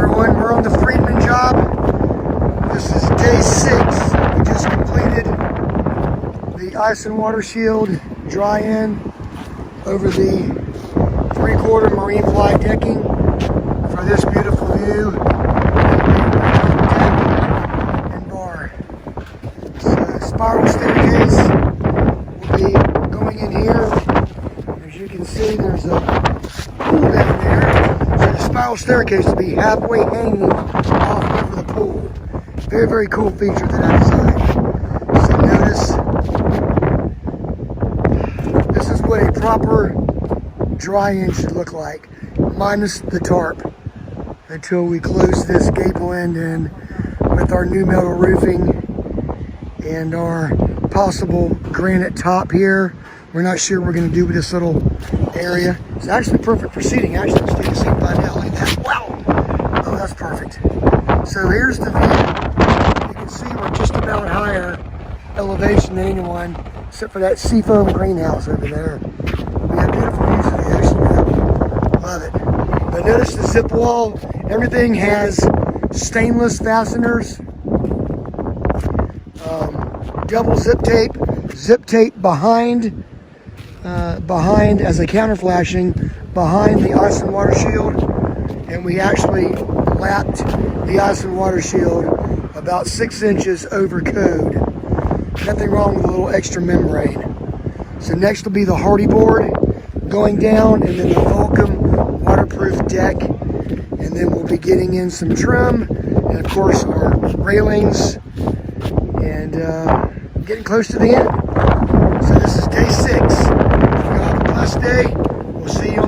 everyone, we're on the Freedman job. This is day 6. We just completed the ice and water shield dry-in over the 3/4 marine fly decking for this beautiful view and bar. So spiral staircase will be going in here. As you can see, there's a pool down there. So the spiral staircase will be halfway hanging off over the pool. Very, very cool feature that I designed. So notice, this is what a proper dry-in should look like, minus the tarp, until we close this gable end in with our new metal roofing and our possible granite top here. We're not sure what we're going to do with this little area. It's actually perfect for seating. Actually, let's take a seat by now like that. Wow! Oh, that's perfect. So here's the view. You can see we're just about higher elevation than anyone, except for that seafoam greenhouse over there. We have beautiful views of the ocean now. Love it. But notice the zip wall. Everything has stainless fasteners. Double zip tape behind as a counter flashing behind the ice and water shield, and we actually lapped the ice and water shield about 6 inches over code. Nothing wrong with a little extra membrane. So next will be the hardy board going down, and then the Vulcan waterproof deck, and then we'll be getting in some trim and of course our railings, and getting close to the end. So this is day 6. If you have a blessed day, we'll see you